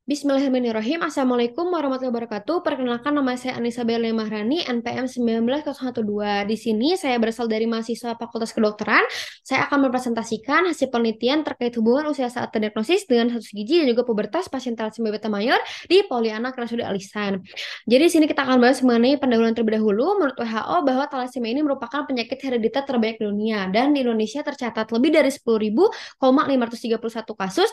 Bismillahirrahmanirrahim. Assalamualaikum warahmatullahi wabarakatuh. Perkenalkan nama saya Anissa Berli Mahrani, NPM 19012. Di sini saya berasal dari mahasiswa Fakultas Kedokteran. Saya akan mempresentasikan hasil penelitian terkait hubungan usia saat terdiagnosis dengan status gizi dan juga pubertas pasien thalassemia beta mayor di Polianak RSUD Alisan. Jadi di sini kita akan bahas mengenai pendahuluan terlebih dahulu. Menurut WHO bahwa thalassemia ini merupakan penyakit herediter terbanyak di dunia dan di Indonesia tercatat lebih dari 10.531 kasus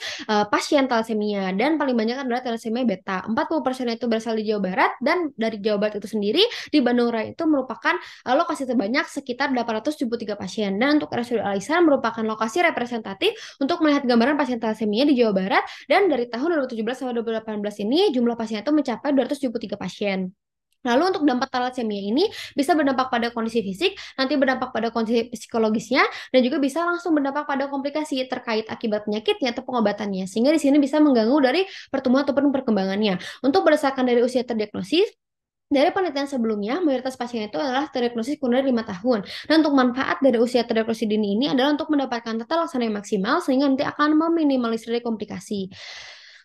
pasien thalassemia dan paling banyak adalah thalassemia beta. 40% itu berasal di Jawa Barat dan dari Jawa Barat itu sendiri di Bandung Raya itu merupakan lokasi terbanyak sekitar 873 pasien. Dan untuk RSUD Alisan merupakan lokasi representatif untuk melihat gambaran pasien thalassemia di Jawa Barat dan dari tahun 2017 sampai 2018 ini jumlah pasien itu mencapai 273 pasien. Lalu untuk dampak thalassemia ini bisa berdampak pada kondisi fisik, nanti berdampak pada kondisi psikologisnya, dan juga bisa langsung berdampak pada komplikasi terkait akibat penyakitnya atau pengobatannya. Sehingga di sini bisa mengganggu dari pertumbuhan ataupun perkembangannya. Untuk berdasarkan dari usia terdiagnosis, dari penelitian sebelumnya, mayoritas pasien itu adalah terdiagnosis kurang dari 5 tahun. Dan untuk manfaat dari usia terdiagnosis dini ini adalah untuk mendapatkan tata laksana yang maksimal sehingga nanti akan meminimalisir dari komplikasi.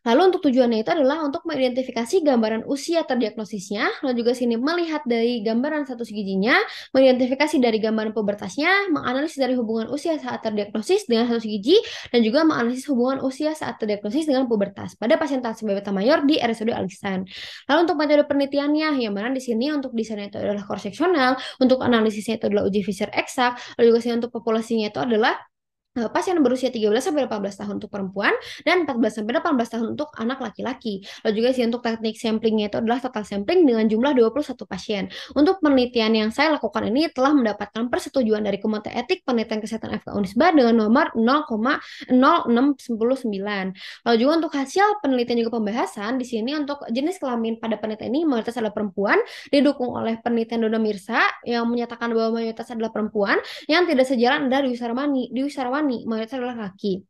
Lalu untuk tujuannya itu adalah untuk mengidentifikasi gambaran usia terdiagnosisnya, lalu juga sini melihat dari gambaran status gizinya, mengidentifikasi dari gambaran pubertasnya, menganalisis dari hubungan usia saat terdiagnosis dengan status gizi, dan juga menganalisis hubungan usia saat terdiagnosis dengan pubertas pada pasien thalassemia beta mayor di RSUD Alisan. Lalu untuk metode penelitiannya, yang mana di sini untuk desainnya itu adalah cross seksional, untuk analisisnya itu adalah uji Fisher eksak, lalu juga sini untuk populasinya itu adalah pasien berusia 13 sampai 18 tahun untuk perempuan dan 14 sampai 18 tahun untuk anak laki-laki. Lalu juga sih untuk teknik samplingnya itu adalah total sampling dengan jumlah 21 pasien. Untuk penelitian yang saya lakukan ini telah mendapatkan persetujuan dari Komite Etik Penelitian Kesehatan FK Unisba dengan nomor 0,0699. Lalu juga untuk hasil penelitian juga pembahasan di sini untuk jenis kelamin pada penelitian ini mayoritas adalah perempuan, didukung oleh penelitian Dona Mirsa yang menyatakan bahwa mayoritas adalah perempuan yang tidak sejalan dari Wissarawani, mayoritas adalah laki.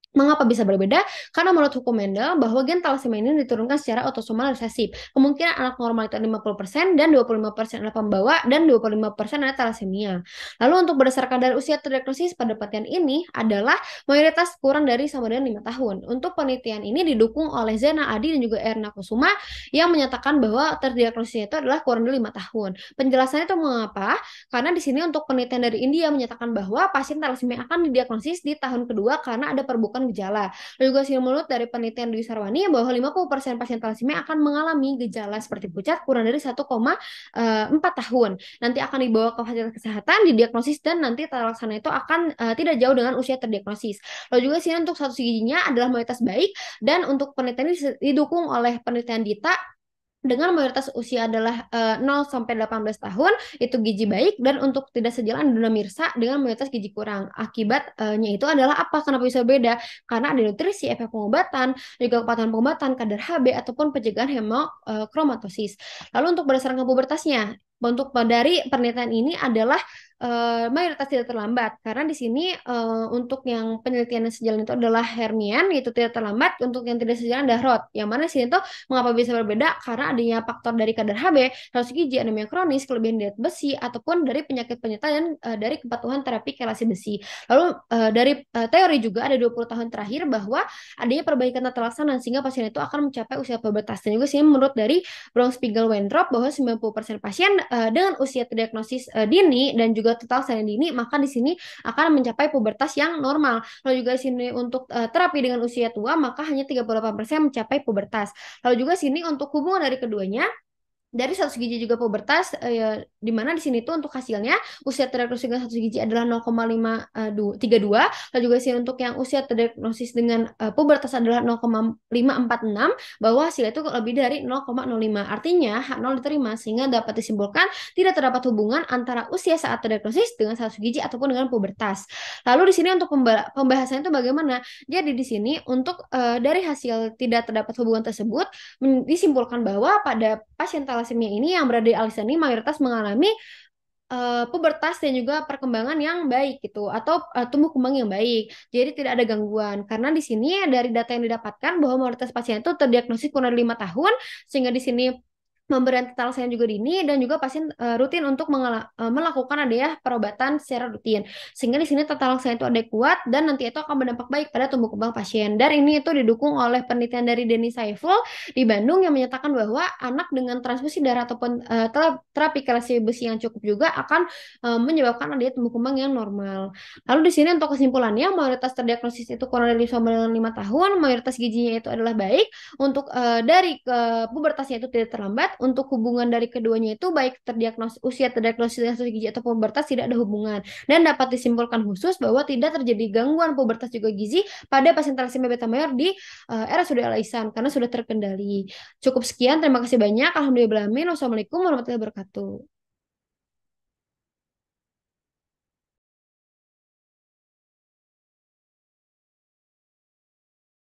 Mengapa bisa berbeda? Karena menurut hukum Mendel bahwa gen thalassemia ini diturunkan secara autosomal resesif. Kemungkinan anak normal itu 50% dan 25% adalah pembawa dan 25% adalah thalassemia. Lalu untuk berdasarkan dari usia terdiagnosis pada penelitian ini adalah mayoritas kurang dari sama dengan 5 tahun. Untuk penelitian ini didukung oleh Zena Adi dan juga Erna Kusuma yang menyatakan bahwa terdiagnosisnya itu adalah kurang dari 5 tahun. Penjelasannya itu mengapa? Karena di sini untuk penelitian dari India menyatakan bahwa pasien thalassemia akan didiagnosis di tahun kedua karena ada perbukaan gejala. Lalu juga menurut dari penelitian Dwi Sarwani bahwa 50% pasien thalassemia akan mengalami gejala seperti pucat kurang dari 1,4 tahun. Nanti akan dibawa ke fasilitas kesehatan, didiagnosis dan nanti tata laksana itu akan tidak jauh dengan usia terdiagnosis. Lalu juga sini untuk status gizinya adalah mayoritas baik dan untuk penelitian ini didukung oleh penelitian Dita dengan mayoritas usia adalah 0 sampai 18 tahun itu gizi baik dan untuk tidak sejalan Dona Mirsa dengan mayoritas gizi kurang. Akibatnya itu adalah apa? Kenapa bisa beda? Karena ada nutrisi, efek pengobatan, juga kepatuhan pengobatan, kadar Hb ataupun pencegahan hemokromatosis. Lalu untuk berdasarkan pubertasnya, untuk dari penelitian ini adalah mayoritas tidak terlambat karena di sini untuk yang penelitian yang sejalan itu adalah Hermian itu tidak terlambat, untuk yang tidak sejalan adalah Roth. Yang mana sini tuh mengapa bisa berbeda? Karena adanya faktor dari kadar Hb, status gizi, anemia kronis, kelebihan diet besi, ataupun dari penyakit penyerta dan dari kepatuhan terapi kelasi besi. Lalu dari teori juga ada 20 tahun terakhir bahwa adanya perbaikan tata laksana sehingga pasien itu akan mencapai usia pubertas. Dan juga sih menurut dari Brown Spiegel Weintraub bahwa 90% pasien dengan usia terdiagnosis dini dan juga total laksana dini maka di sini akan mencapai pubertas yang normal. Lalu juga sini untuk terapi dengan usia tua maka hanya 38% mencapai pubertas. Lalu juga sini untuk hubungan dari keduanya dari status gizi juga pubertas di mana di sini tuh untuk hasilnya usia terdiagnosis dengan status gizi adalah 0,532, lalu juga sih untuk yang usia terdiagnosis dengan pubertas adalah 0,546 bahwa hasilnya itu lebih dari 0,05, artinya H0 diterima sehingga dapat disimpulkan tidak terdapat hubungan antara usia saat terdiagnosis dengan status gizi ataupun dengan pubertas. Lalu di sini untuk pembahasannya itu bagaimana? Jadi di sini untuk dari hasil tidak terdapat hubungan tersebut disimpulkan bahwa pada pasien thalassemia ini yang berada di alisan ini mayoritas mengalami pubertas dan juga perkembangan yang baik gitu atau tumbuh kembang yang baik. Jadi tidak ada gangguan. Karena di sini dari data yang didapatkan bahwa mayoritas pasien itu terdiagnosis kurang dari 5 tahun sehingga di sini pemberian thalassemia juga dini dan juga pasien rutin untuk melakukan adanya perobatan secara rutin. Sehingga di sini thalassemia itu ada kuat dan nanti itu akan berdampak baik pada tumbuh kembang pasien. Dan ini itu didukung oleh penelitian dari Denny Saiful di Bandung yang menyatakan bahwa anak dengan transfusi darah ataupun terapi kalsium besi yang cukup juga akan menyebabkan adanya tumbuh kembang yang normal. Lalu di sini untuk kesimpulannya, mayoritas terdiagnosis itu kurang dari 5 tahun, mayoritas gizinya itu adalah baik, untuk dari pubertasnya itu tidak terlambat, untuk hubungan dari keduanya itu baik terdiagnosis transfusi gizi atau pubertas tidak ada hubungan. Dan dapat disimpulkan khusus bahwa tidak terjadi gangguan pubertas juga gizi pada pasien thalassemia beta mayor di RSUD Al Ihsan karena sudah terkendali. Cukup sekian, terima kasih banyak. Alhamdulillah. Wassalamualaikum warahmatullahi wabarakatuh.